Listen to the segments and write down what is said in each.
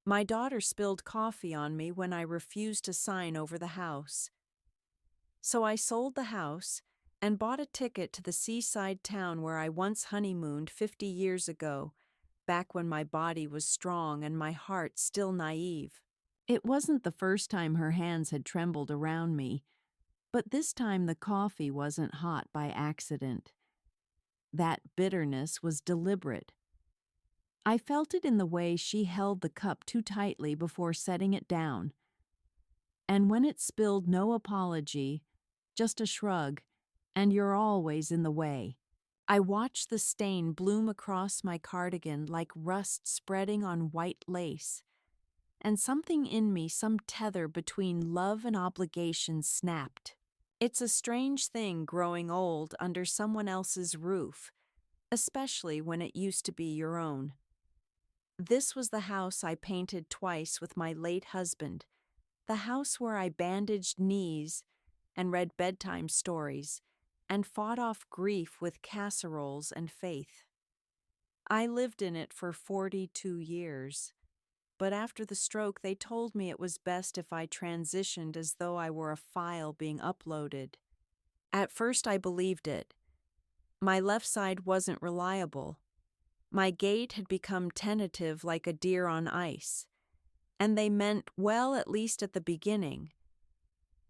My daughter spilled coffee on me when I refused to sign over the house. So I sold the house and bought a ticket to the seaside town where I once honeymooned 50 years ago, back when my body was strong and my heart still naive. It wasn't the first time her hands had trembled around me, but this time the coffee wasn't hot by accident. That bitterness was deliberate. I felt it in the way she held the cup too tightly before setting it down. And when it spilled, no apology, just a shrug, and you're always in the way. I watched the stain bloom across my cardigan like rust spreading on white lace, and something in me, some tether between love and obligation, snapped. It's a strange thing growing old under someone else's roof, especially when it used to be your own. This was the house I painted twice with my late husband, the house where I bandaged knees and read bedtime stories and fought off grief with casseroles and faith. I lived in it for 42 years, but after the stroke they told me it was best if I transitioned as though I were a file being uploaded. At first I believed it. My left side wasn't reliable. My gait had become tentative like a deer on ice, and they meant well, at least at the beginning.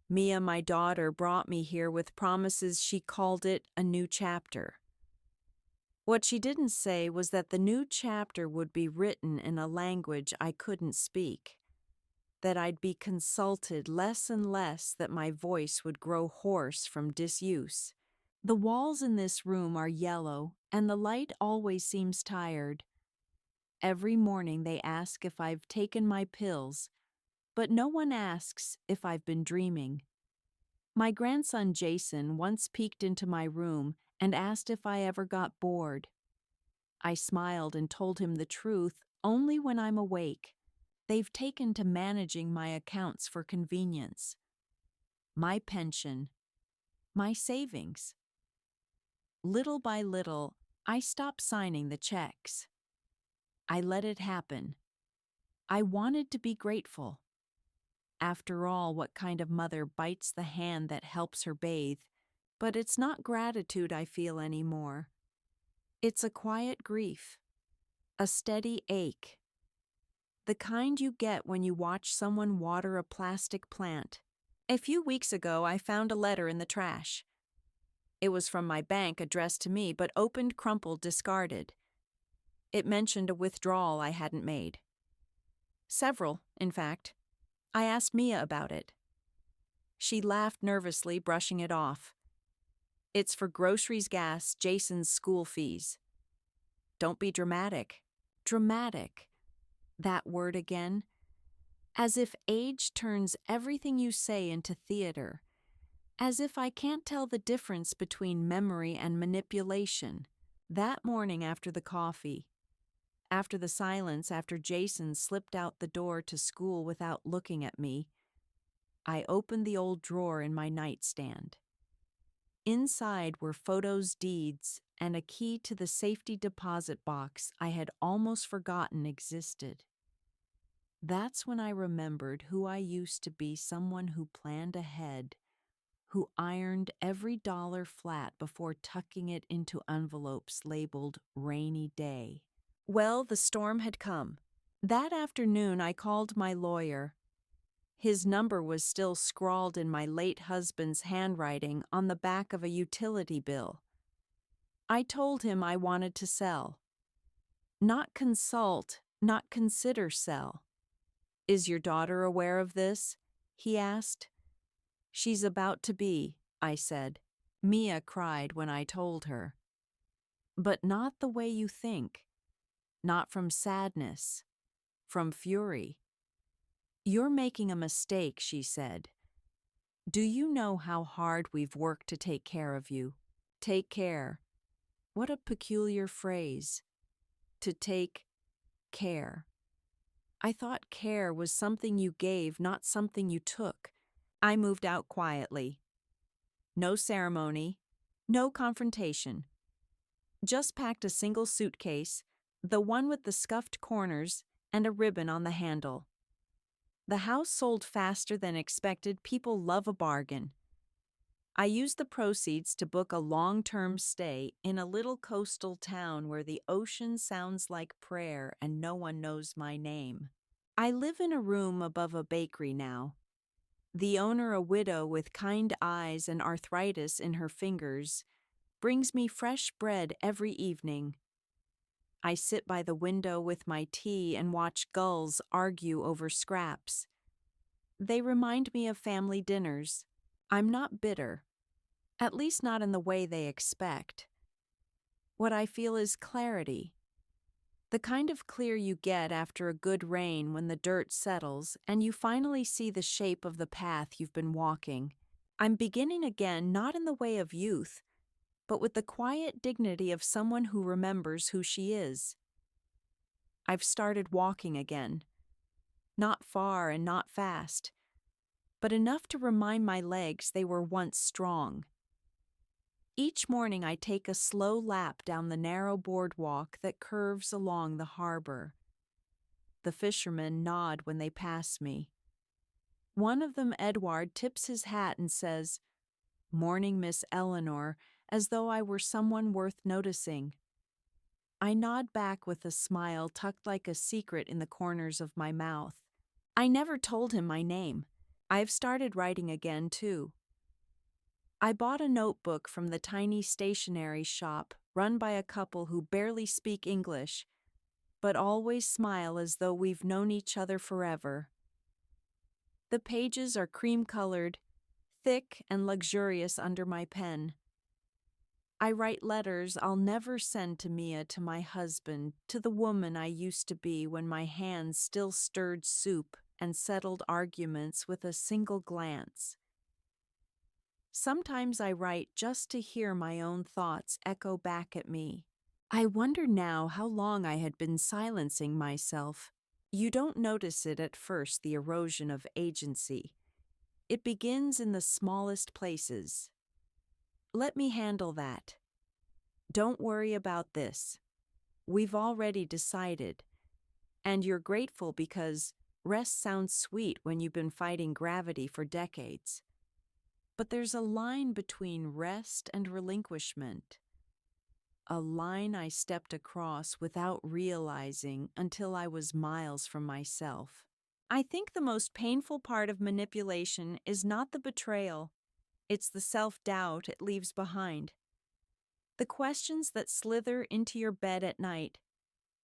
Mia, my daughter, brought me here with promises she called it a new chapter. What she didn't say was that the new chapter would be written in a language I couldn't speak, that I'd be consulted less and less, that my voice would grow hoarse from disuse. The walls in this room are yellow, and the light always seems tired. Every morning they ask if I've taken my pills, but no one asks if I've been dreaming. My grandson Jason once peeked into my room and asked if I ever got bored. I smiled and told him the truth only when I'm awake. They've taken to managing my accounts for convenience. My pension, my savings. Little by little, I stopped signing the checks. I let it happen. I wanted to be grateful. After all, what kind of mother bites the hand that helps her bathe? But it's not gratitude I feel anymore. It's a quiet grief, a steady ache. The kind you get when you watch someone water a plastic plant. A few weeks ago, I found a letter in the trash. It was from my bank, addressed to me, but opened, crumpled, discarded. It mentioned a withdrawal I hadn't made. Several, in fact. I asked Mia about it. She laughed nervously, brushing it off. It's for groceries, gas, Jason's school fees. Don't be dramatic. Dramatic. That word again. As if age turns everything you say into theater. As if I can't tell the difference between memory and manipulation. That morning after the coffee, after the silence, after Jason slipped out the door to school without looking at me, I opened the old drawer in my nightstand. Inside were photos, deeds, and a key to the safety deposit box I had almost forgotten existed. That's when I remembered who I used to be, someone who planned ahead, who ironed every dollar flat before tucking it into envelopes labeled rainy day. Well, the storm had come. That afternoon I called my lawyer. His number was still scrawled in my late husband's handwriting on the back of a utility bill. I told him I wanted to sell. Not consult, not consider sell. Is your daughter aware of this? He asked. She's about to be, I said. Mia cried when I told her. But not the way you think. Not from sadness. From fury. You're making a mistake, she said. Do you know how hard we've worked to take care of you? Take care. What a peculiar phrase. To take care. I thought care was something you gave, not something you took. I moved out quietly. No ceremony, no confrontation. Just packed a single suitcase, the one with the scuffed corners, and a ribbon on the handle. The house sold faster than expected. People love a bargain. I used the proceeds to book a long-term stay in a little coastal town where the ocean sounds like prayer and no one knows my name. I live in a room above a bakery now. The owner, a widow with kind eyes and arthritis in her fingers, brings me fresh bread every evening. I sit by the window with my tea and watch gulls argue over scraps. They remind me of family dinners. I'm not bitter, at least not in the way they expect. What I feel is clarity. The kind of clear you get after a good rain when the dirt settles and you finally see the shape of the path you've been walking. I'm beginning again, not in the way of youth, but with the quiet dignity of someone who remembers who she is. I've started walking again. Not far and not fast, but enough to remind my legs they were once strong. Each morning I take a slow lap down the narrow boardwalk that curves along the harbor. The fishermen nod when they pass me. One of them, Edward, tips his hat and says, "Morning, Miss Eleanor," as though I were someone worth noticing. I nod back with a smile tucked like a secret in the corners of my mouth. I never told him my name. I've started writing again, too. I bought a notebook from the tiny stationery shop run by a couple who barely speak English, but always smile as though we've known each other forever. The pages are cream-colored, thick and luxurious under my pen. I write letters I'll never send to Mia, to my husband, to the woman I used to be when my hands still stirred soup and settled arguments with a single glance. Sometimes I write just to hear my own thoughts echo back at me. I wonder now how long I had been silencing myself. You don't notice it at first, the erosion of agency. It begins in the smallest places. Let me handle that. Don't worry about this. We've already decided. And you're grateful because rest sounds sweet when you've been fighting gravity for decades. But there's a line between rest and relinquishment. A line I stepped across without realizing until I was miles from myself. I think the most painful part of manipulation is not the betrayal. It's the self-doubt it leaves behind. The questions that slither into your bed at night.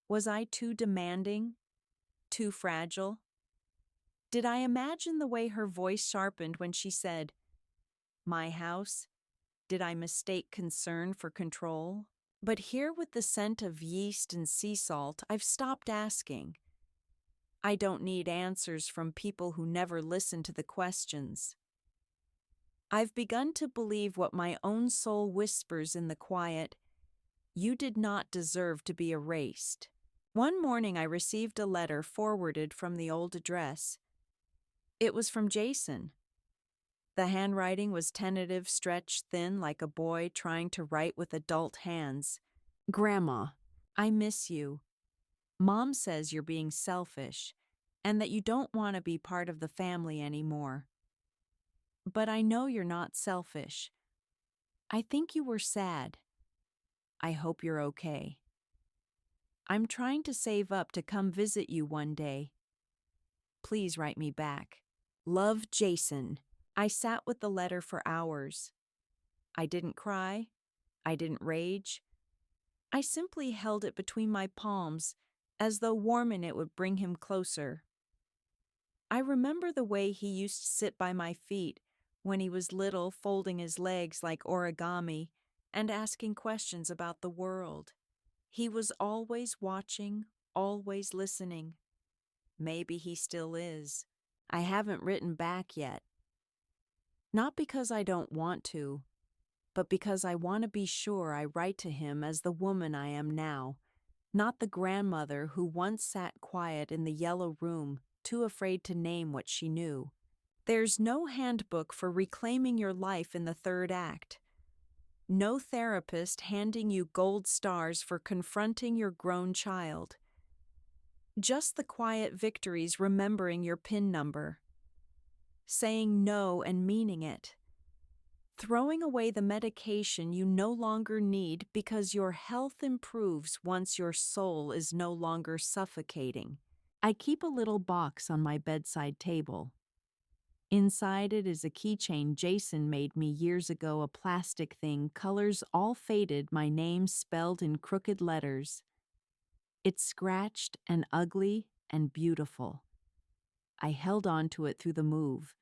Was I too demanding? Too fragile? Did I imagine the way her voice sharpened when she said, "My house"? Did I mistake concern for control? But here, with the scent of yeast and sea salt, I've stopped asking. I don't need answers from people who never listen to the questions. I've begun to believe what my own soul whispers in the quiet. You did not deserve to be erased. One morning I received a letter forwarded from the old address. It was from Jason. The handwriting was tentative, stretched thin like a boy trying to write with adult hands. "Grandma, I miss you. Mom says you're being selfish and that you don't want to be part of the family anymore. But I know you're not selfish. I think you were sad. I hope you're okay. I'm trying to save up to come visit you one day. Please write me back. Love, Jason." I sat with the letter for hours. I didn't cry. I didn't rage. I simply held it between my palms, as though warming it would bring him closer. I remember the way he used to sit by my feet when he was little, folding his legs like origami and asking questions about the world. He was always watching, always listening. Maybe he still is. I haven't written back yet. Not because I don't want to, but because I want to be sure I write to him as the woman I am now, not the grandmother who once sat quiet in the yellow room, too afraid to name what she knew. There's no handbook for reclaiming your life in the third act. No therapist handing you gold stars for confronting your grown child. Just the quiet victories, remembering your PIN number, saying no and meaning it, throwing away the medication you no longer need because your health improves once your soul is no longer suffocating. I keep a little box on my bedside table. Inside it is a keychain Jason made me years ago, a plastic thing, colors all faded, my name spelled in crooked letters. It's scratched and ugly and beautiful. I held on to it through the move.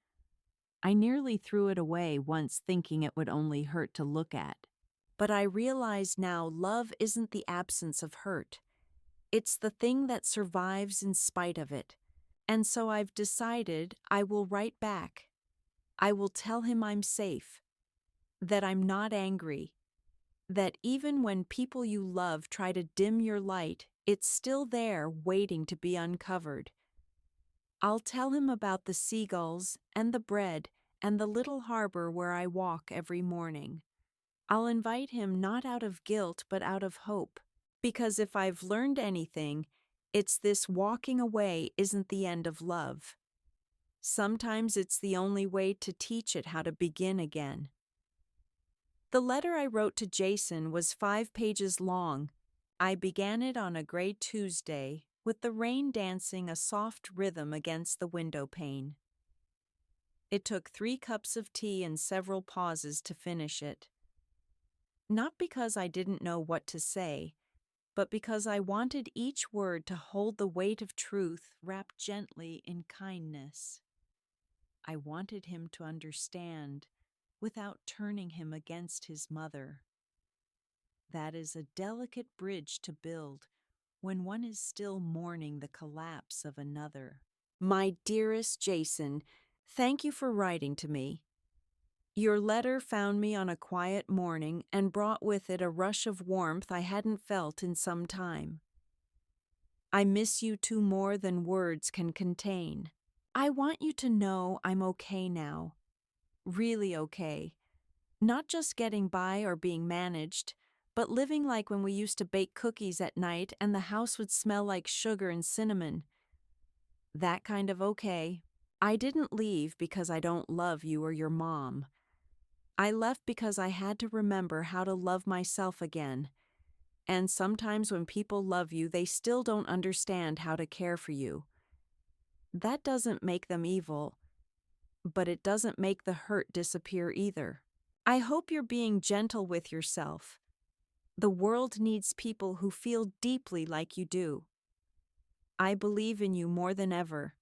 I nearly threw it away once, thinking it would only hurt to look at. But I realize now love isn't the absence of hurt. It's the thing that survives in spite of it. And so I've decided I will write back. I will tell him I'm safe, that I'm not angry, that even when people you love try to dim your light, it's still there waiting to be uncovered. I'll tell him about the seagulls and the bread and the little harbor where I walk every morning. I'll invite him not out of guilt but out of hope, because if I've learned anything, it's this: walking away isn't the end of love. Sometimes it's the only way to teach it how to begin again. The letter I wrote to Jason was 5 pages long. I began it on a gray Tuesday, with the rain dancing a soft rhythm against the window pane. It took 3 cups of tea and several pauses to finish it. Not because I didn't know what to say, but because I wanted each word to hold the weight of truth wrapped gently in kindness. I wanted him to understand without turning him against his mother. That is a delicate bridge to build when one is still mourning the collapse of another. My dearest Jason, thank you for writing to me. Your letter found me on a quiet morning and brought with it a rush of warmth I hadn't felt in some time. I miss you too more than words can contain. I want you to know I'm okay now. Really okay. Not just getting by or being managed, but living like when we used to bake cookies at night and the house would smell like sugar and cinnamon. That kind of okay. I didn't leave because I don't love you or your mom. I left because I had to remember how to love myself again. And sometimes when people love you, they still don't understand how to care for you. That doesn't make them evil, but it doesn't make the hurt disappear either. I hope you're being gentle with yourself. The world needs people who feel deeply like you do. I believe in you more than ever.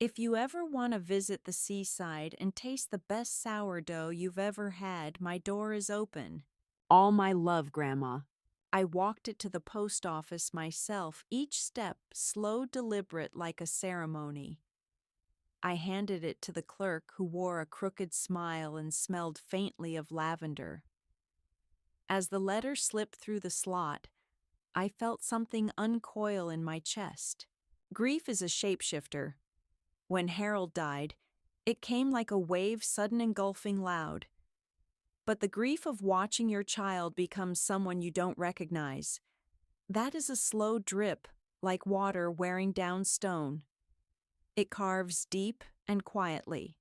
If you ever want to visit the seaside and taste the best sourdough you've ever had, my door is open. All my love, Grandma. I walked it to the post office myself, each step slow, deliberate, like a ceremony. I handed it to the clerk, who wore a crooked smile and smelled faintly of lavender. As the letter slipped through the slot, I felt something uncoil in my chest. Grief is a shapeshifter. When Harold died, it came like a wave, sudden, engulfing, loud. But the grief of watching your child become someone you don't recognize, that is a slow drip, like water wearing down stone. It carves deep and quietly.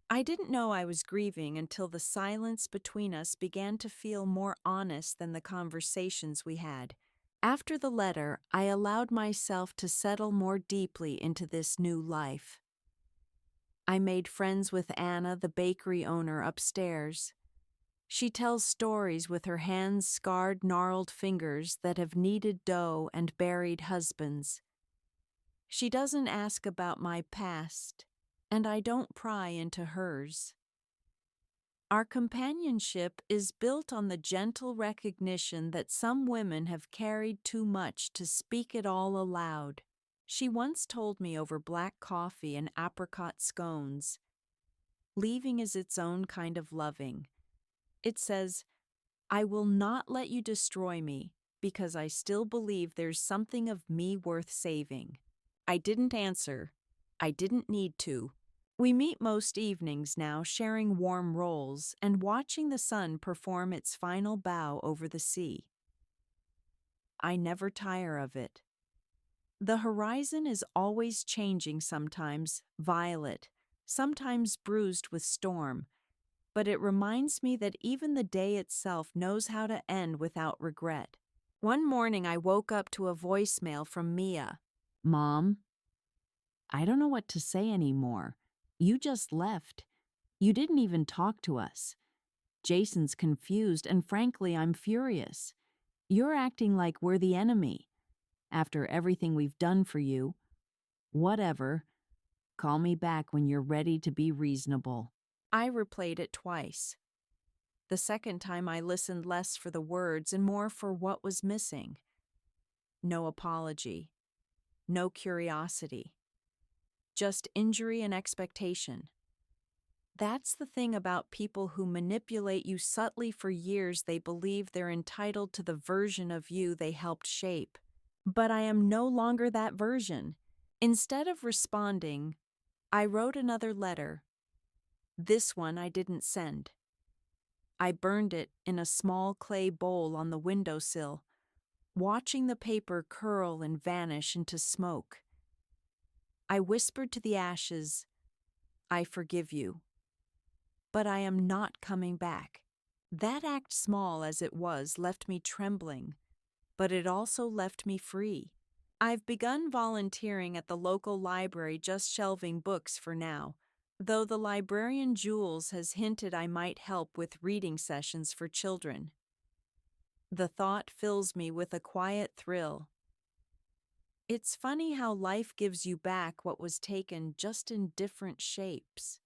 I didn't know I was grieving until the silence between us began to feel more honest than the conversations we had. After the letter, I allowed myself to settle more deeply into this new life. I made friends with Anna, the bakery owner, upstairs. She tells stories with her hands' scarred, gnarled fingers that have kneaded dough and buried husbands. She doesn't ask about my past, and I don't pry into hers. Our companionship is built on the gentle recognition that some women have carried too much to speak it all aloud. She once told me over black coffee and apricot scones, "Leaving is its own kind of loving." It says, "I will not let you destroy me because I still believe there's something of me worth saving." I didn't answer. I didn't need to. We meet most evenings now, sharing warm rolls and watching the sun perform its final bow over the sea. I never tire of it. The horizon is always changing, sometimes violet, sometimes bruised with storm, but it reminds me that even the day itself knows how to end without regret. One morning I woke up to a voicemail from Mia. Mom, I don't know what to say anymore. You just left. You didn't even talk to us. Jason's confused, and frankly, I'm furious. You're acting like we're the enemy. After everything we've done for you. Whatever. Call me back when you're ready to be reasonable. I replayed it twice. The second time I listened less for the words and more for what was missing. No apology. No curiosity. Just injury and expectation. That's the thing about people who manipulate you subtly for years. They believe they're entitled to the version of you they helped shape. But I am no longer that version. Instead of responding, I wrote another letter. This one I didn't send. I burned it in a small clay bowl on the windowsill, watching the paper curl and vanish into smoke. I whispered to the ashes, I forgive you. But I am not coming back. That act, small as it was, left me trembling, but it also left me free. I've begun volunteering at the local library, just shelving books for now, though the librarian Jules has hinted I might help with reading sessions for children. The thought fills me with a quiet thrill. It's funny how life gives you back what was taken, just in different shapes.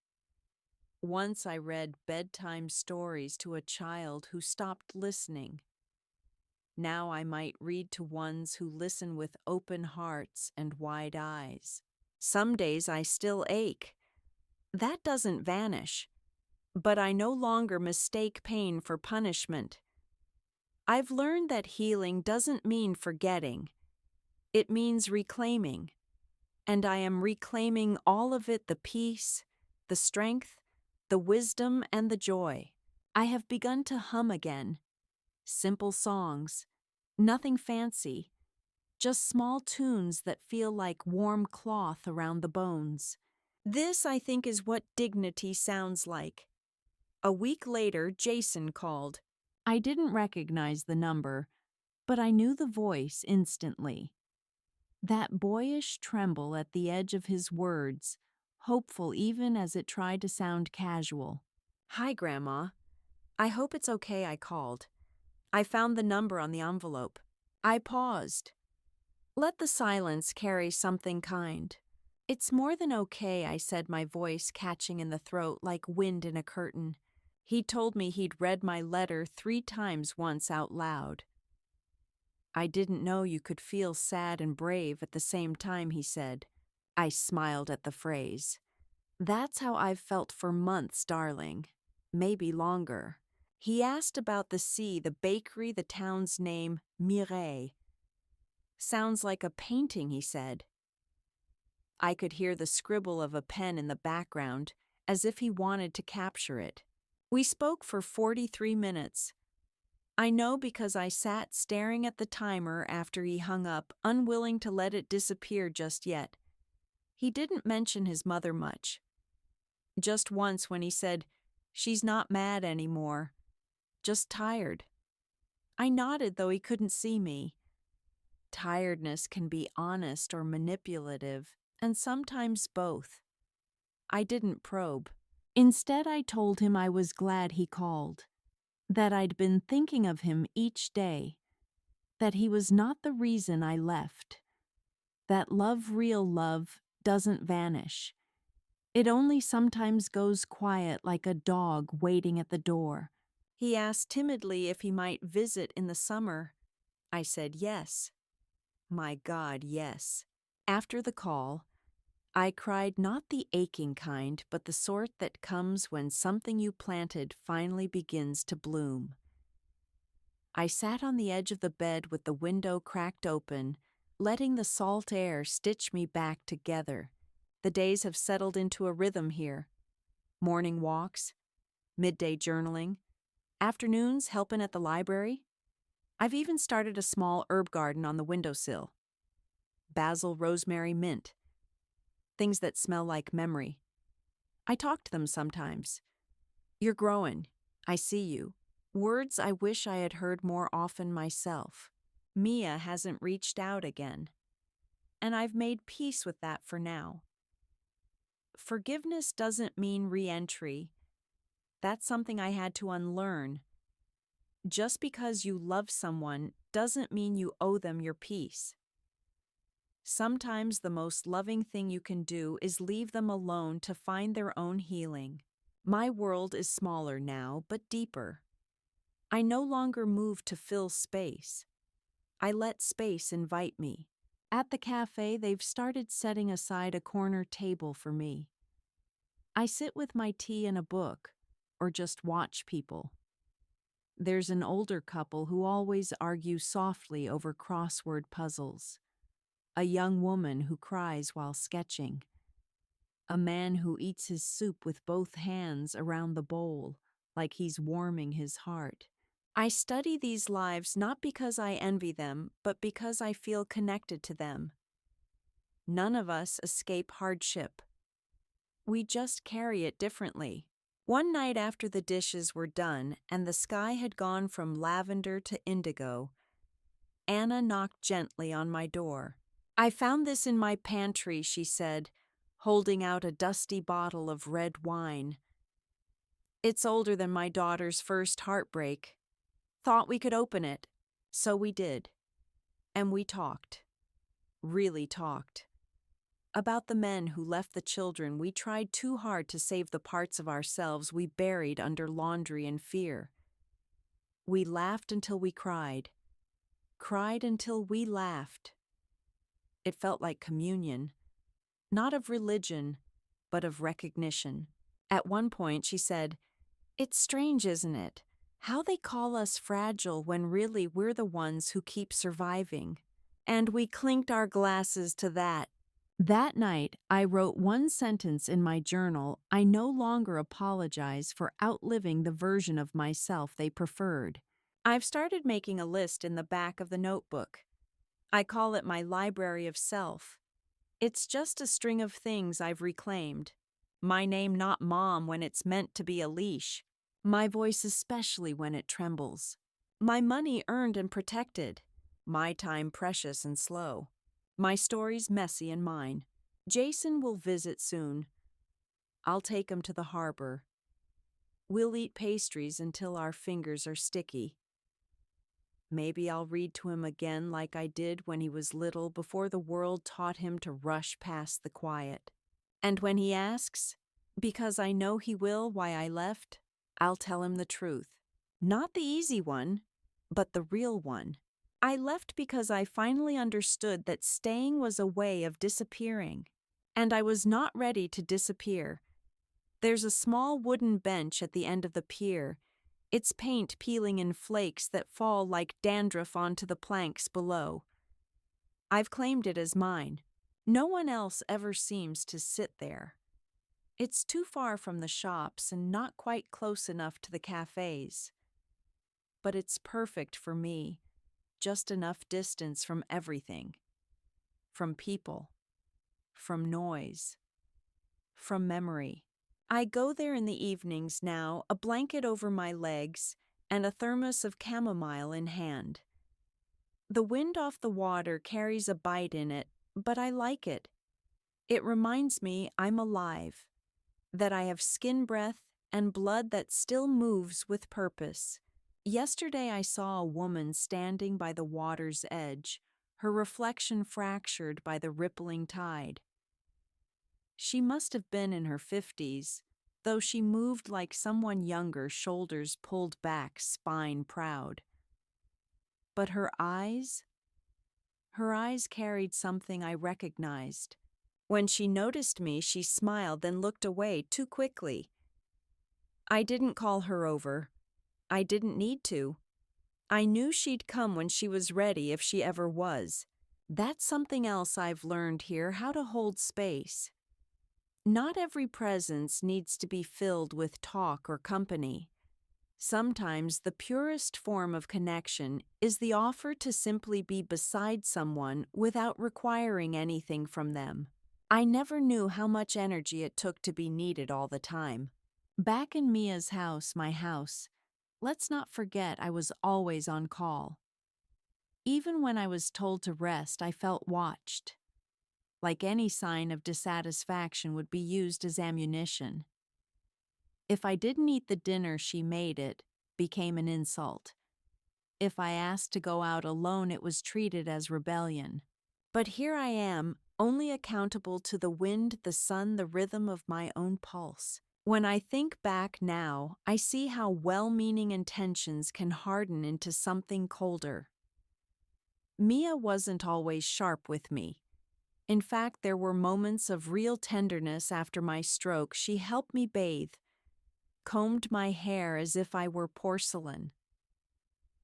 Once I read bedtime stories to a child who stopped listening. Now I might read to ones who listen with open hearts and wide eyes. Some days I still ache. That doesn't vanish. But I no longer mistake pain for punishment. I've learned that healing doesn't mean forgetting. It means reclaiming. And I am reclaiming all of it, the peace, the strength, the wisdom, and the joy. I have begun to hum again. Simple songs. Nothing fancy. Just small tunes that feel like warm cloth around the bones. This, I think, is what dignity sounds like. A week later, Jason called. I didn't recognize the number, but I knew the voice instantly. That boyish tremble at the edge of his words, hopeful even as it tried to sound casual. Hi, Grandma. I hope it's okay I called. I found the number on the envelope. I paused. Let the silence carry something kind. It's more than okay, I said, my voice catching in the throat like wind in a curtain. He told me he'd read my letter 3 times once out loud. I didn't know you could feel sad and brave at the same time, he said. I smiled at the phrase. That's how I've felt for months, darling. Maybe longer. He asked about the sea, the bakery, the town's name, Mireille. Sounds like a painting, he said. I could hear the scribble of a pen in the background, as if he wanted to capture it. We spoke for 43 minutes. I know because I sat staring at the timer after he hung up, unwilling to let it disappear just yet. He didn't mention his mother much. Just once when he said, "She's not mad anymore. Just tired." I nodded, though he couldn't see me. Tiredness can be honest or manipulative, and sometimes both. I didn't probe. Instead, I told him I was glad he called, that I'd been thinking of him each day, that he was not the reason I left, that love, real love, doesn't vanish. It only sometimes goes quiet like a dog waiting at the door. He asked timidly if he might visit in the summer. I said yes. My God, yes. After the call, I cried, not the aching kind, but the sort that comes when something you planted finally begins to bloom. I sat on the edge of the bed with the window cracked open, letting the salt air stitch me back together. The days have settled into a rhythm here. Morning walks, midday journaling, afternoons helping at the library. I've even started a small herb garden on the windowsill. basil, rosemary, mint. Things that smell like memory. I talk to them sometimes. You're growing. I see you. Words I wish I had heard more often myself. Mia hasn't reached out again. And I've made peace with that for now. Forgiveness doesn't mean re-entry. That's something I had to unlearn. Just because you love someone doesn't mean you owe them your peace. Sometimes the most loving thing you can do is leave them alone to find their own healing. My world is smaller now, but deeper. I no longer move to fill space. I let space invite me. At the cafe, they've started setting aside a corner table for me. I sit with my tea and a book, or just watch people. There's an older couple who always argue softly over crossword puzzles. A young woman who cries while sketching. A man who eats his soup with both hands around the bowl, like he's warming his heart. I study these lives not because I envy them, but because I feel connected to them. None of us escape hardship. We just carry it differently. One night after the dishes were done and the sky had gone from lavender to indigo, Anna knocked gently on my door. I found this in my pantry, she said, holding out a dusty bottle of red wine. It's older than my daughter's first heartbreak. Thought we could open it. So we did. And we talked. Really talked. About the men who left the children we tried too hard to save the parts of ourselves we buried under laundry and fear. We laughed until we cried. Cried until we laughed. It felt like communion, not of religion, but of recognition. At one point she said, "It's strange, isn't it? How they call us fragile when really we're the ones who keep surviving." And we clinked our glasses to that. That night, I wrote one sentence in my journal: I no longer apologize for outliving the version of myself they preferred. I've started making a list in the back of the notebook. I call it my library of self. It's just a string of things I've reclaimed. My name not Mom when it's meant to be a leash. My voice especially when it trembles. My money earned and protected. My time precious and slow. My stories messy and mine. Jason will visit soon. I'll take him to the harbor. We'll eat pastries until our fingers are sticky. Maybe I'll read to him again like I did when he was little before the world taught him to rush past the quiet. And when he asks, because I know he will, why I left, I'll tell him the truth. Not the easy one, but the real one. I left because I finally understood that staying was a way of disappearing. And I was not ready to disappear. There's a small wooden bench at the end of the pier, its paint peeling in flakes that fall like dandruff onto the planks below. I've claimed it as mine. No one else ever seems to sit there. It's too far from the shops and not quite close enough to the cafes. But it's perfect for me, just enough distance from everything. From people. From noise. From memory. I go there in the evenings now, a blanket over my legs and a thermos of chamomile in hand. The wind off the water carries a bite in it, but I like it. It reminds me I'm alive, that I have skin breath and blood that still moves with purpose. Yesterday I saw a woman standing by the water's edge, her reflection fractured by the rippling tide. She must have been in her 50s, though she moved like someone younger, shoulders pulled back, spine proud. But her eyes carried something I recognized. When she noticed me, she smiled, then looked away too quickly. I didn't call her over. I didn't need to. I knew she'd come when she was ready, if she ever was. That's something else I've learned here, how to hold space. Not every presence needs to be filled with talk or company. Sometimes the purest form of connection is the offer to simply be beside someone without requiring anything from them. I never knew how much energy it took to be needed all the time. Back in Mia's house, my house, let's not forget I was always on call. Even when I was told to rest, I felt watched. Like any sign of dissatisfaction would be used as ammunition. If I didn't eat the dinner she made, it became an insult. If I asked to go out alone, it was treated as rebellion. But here I am, only accountable to the wind, the sun, the rhythm of my own pulse. When I think back now, I see how well-meaning intentions can harden into something colder. Mia wasn't always sharp with me. In fact, there were moments of real tenderness after my stroke. She helped me bathe, combed my hair as if I were porcelain.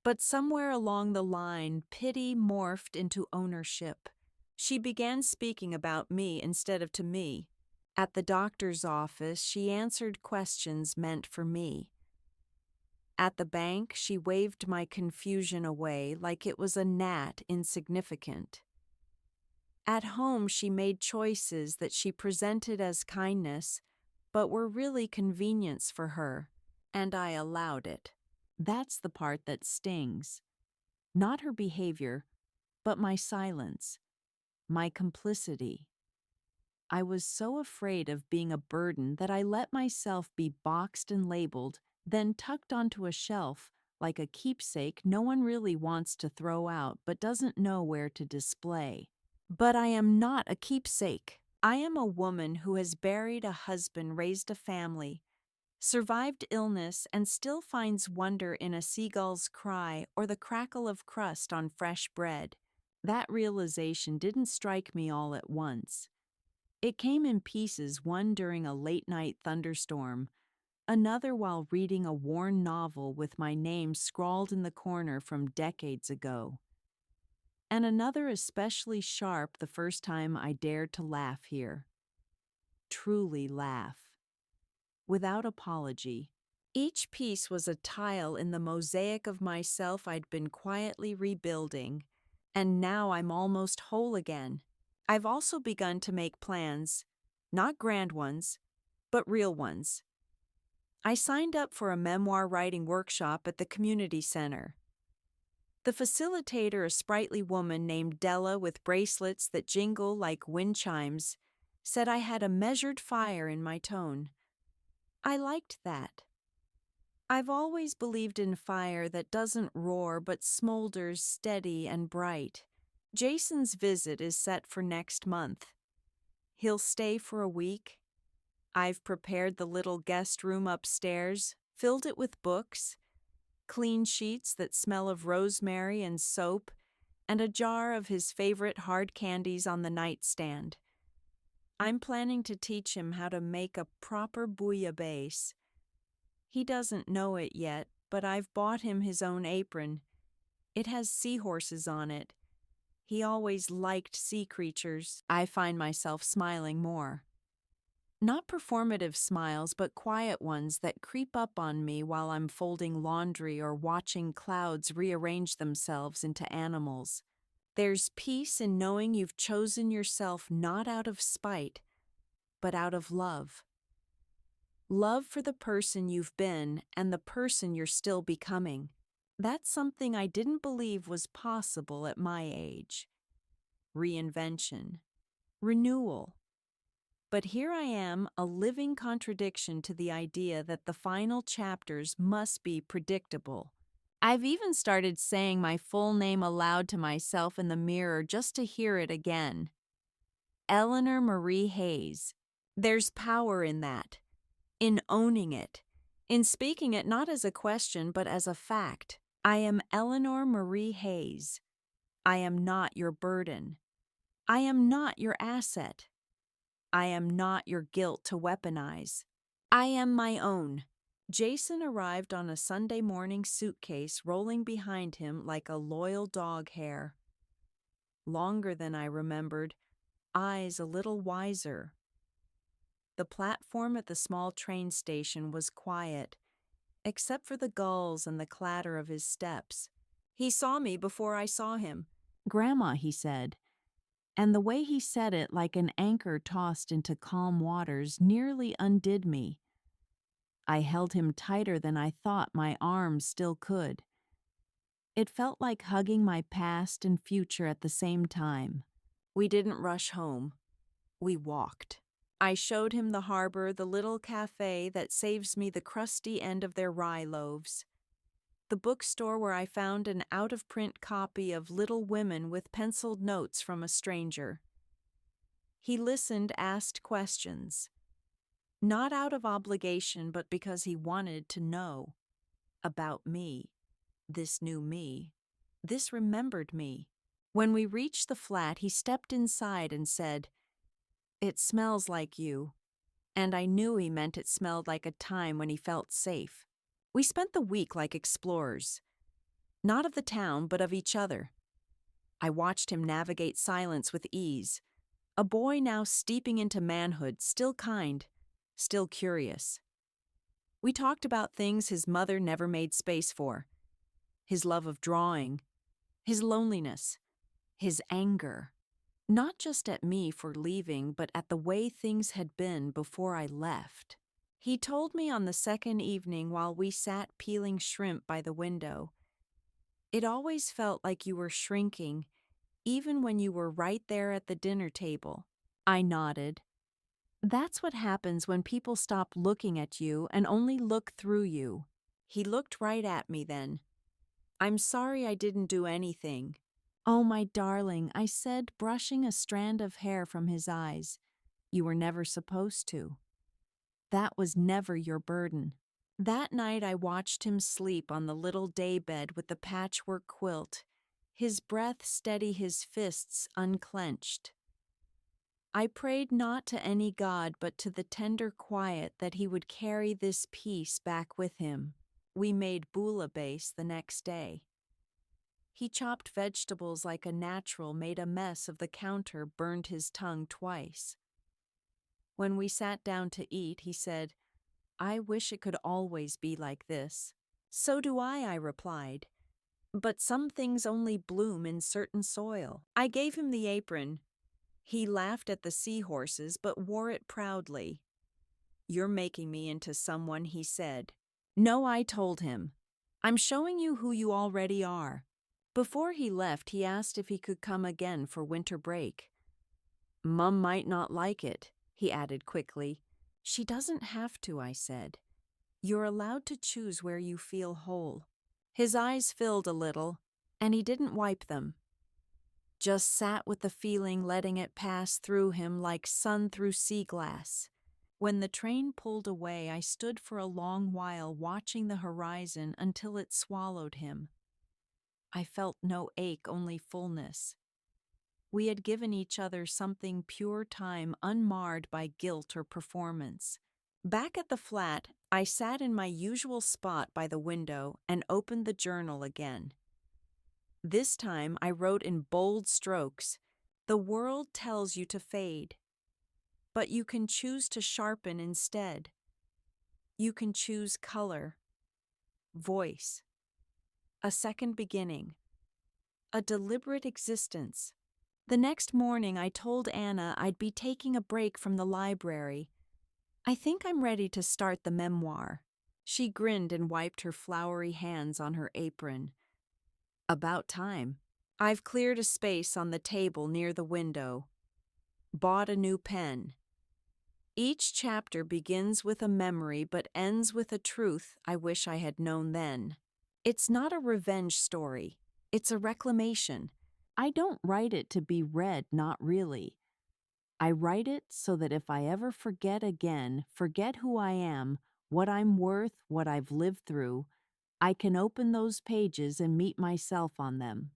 But somewhere along the line, pity morphed into ownership. She began speaking about me instead of to me. At the doctor's office, she answered questions meant for me. At the bank, she waved my confusion away like it was a gnat insignificant. At home, she made choices that she presented as kindness, but were really convenience for her, and I allowed it. That's the part that stings. Not her behavior, but my silence, my complicity. I was so afraid of being a burden that I let myself be boxed and labeled, then tucked onto a shelf like a keepsake no one really wants to throw out but doesn't know where to display. But I am not a keepsake. I am a woman who has buried a husband, raised a family, survived illness, and still finds wonder in a seagull's cry or the crackle of crust on fresh bread. That realization didn't strike me all at once. It came in pieces, one during a late-night thunderstorm, another while reading a worn novel with my name scrawled in the corner from decades ago, and another especially sharp the first time I dared to laugh here. Truly laugh. Without apology. Each piece was a tile in the mosaic of myself I'd been quietly rebuilding, and now I'm almost whole again. I've also begun to make plans, not grand ones, but real ones. I signed up for a memoir writing workshop at the community center. The facilitator, a sprightly woman named Della with bracelets that jingle like wind chimes, said I had a measured fire in my tone. I liked that. I've always believed in fire that doesn't roar but smolders steady and bright. Jason's visit is set for next month. He'll stay for a week. I've prepared the little guest room upstairs, filled it with books, clean sheets that smell of rosemary and soap, and a jar of his favorite hard candies on the nightstand. I'm planning to teach him how to make a proper bouillabaisse. He doesn't know it yet, but I've bought him his own apron. It has seahorses on it. He always liked sea creatures. I find myself smiling more. Not performative smiles, but quiet ones that creep up on me while I'm folding laundry or watching clouds rearrange themselves into animals. There's peace in knowing you've chosen yourself not out of spite, but out of love. Love for the person you've been and the person you're still becoming. That's something I didn't believe was possible at my age. Reinvention. Renewal. But here I am, a living contradiction to the idea that the final chapters must be predictable. I've even started saying my full name aloud to myself in the mirror just to hear it again. Eleanor Marie Hayes. There's power in that. In owning it, in speaking it not as a question but as a fact. I am Eleanor Marie Hayes. I am not your burden. I am not your asset. I am not your guilt to weaponize. I am my own. Jason arrived on a Sunday morning, suitcase rolling behind him like a loyal dog hair. Longer than I remembered, eyes a little wiser. The platform at the small train station was quiet, except for the gulls and the clatter of his steps. He saw me before I saw him. Grandma, he said, and the way he said it like an anchor tossed into calm waters nearly undid me. I held him tighter than I thought my arms still could. It felt like hugging my past and future at the same time. We didn't rush home. We walked. I showed him the harbor, the little cafe that saves me the crusty end of their rye loaves, the bookstore where I found an out-of-print copy of Little Women with penciled notes from a stranger. He listened, asked questions, not out of obligation, but because he wanted to know about me, this new me, this remembered me. When we reached the flat, he stepped inside and said, "It smells like you." And I knew he meant it smelled like a time when he felt safe. We spent the week like explorers, not of the town, but of each other. I watched him navigate silence with ease, a boy now steeping into manhood, still kind, still curious. We talked about things his mother never made space for: his love of drawing, his loneliness, his anger, not just at me for leaving, but at the way things had been before I left. He told me on the second evening while we sat peeling shrimp by the window, "It always felt like you were shrinking, even when you were right there at the dinner table." I nodded. That's what happens when people stop looking at you and only look through you. He looked right at me then. "I'm sorry I didn't do anything." "Oh, my darling," I said, brushing a strand of hair from his eyes. "You were never supposed to. That was never your burden." That night I watched him sleep on the little daybed with the patchwork quilt, his breath steady, his fists unclenched. I prayed not to any god but to the tender quiet that he would carry this peace back with him. We made bouillabaisse the next day. He chopped vegetables like a natural, made a mess of the counter, burned his tongue twice. When we sat down to eat, he said, "I wish it could always be like this." "So do I replied. "But some things only bloom in certain soil." I gave him the apron. He laughed at the seahorses, but wore it proudly. "You're making me into someone," he said. "No," I told him. "I'm showing you who you already are." Before he left, he asked if he could come again for winter break. "Mum might not like it," he added quickly. "She doesn't have to," I said. "You're allowed to choose where you feel whole." His eyes filled a little, and he didn't wipe them. Just sat with the feeling, letting it pass through him like sun through sea glass. When the train pulled away, I stood for a long while watching the horizon until it swallowed him. I felt no ache, only fullness. We had given each other something pure time, unmarred by guilt or performance. Back at the flat, I sat in my usual spot by the window and opened the journal again. This time I wrote in bold strokes, "The world tells you to fade, but you can choose to sharpen instead. You can choose color, voice, a second beginning, a deliberate existence." The next morning I told Anna I'd be taking a break from the library. "I think I'm ready to start the memoir." She grinned and wiped her floury hands on her apron. "About time." I've cleared a space on the table near the window. Bought a new pen. Each chapter begins with a memory but ends with a truth I wish I had known then. It's not a revenge story. It's a reclamation. I don't write it to be read, not really. I write it so that if I ever forget again, forget who I am, what I'm worth, what I've lived through, I can open those pages and meet myself on them.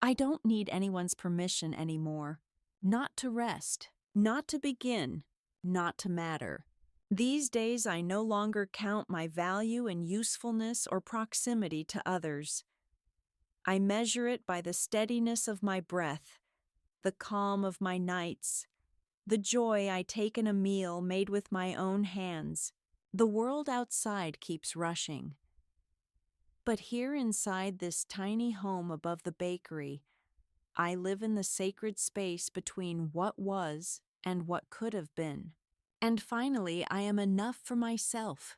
I don't need anyone's permission anymore. Not to rest, not to begin, not to matter. These days I no longer count my value in usefulness or proximity to others. I measure it by the steadiness of my breath, the calm of my nights, the joy I take in a meal made with my own hands. The world outside keeps rushing. But here inside this tiny home above the bakery, I live in the sacred space between what was and what could have been. And finally, I am enough for myself,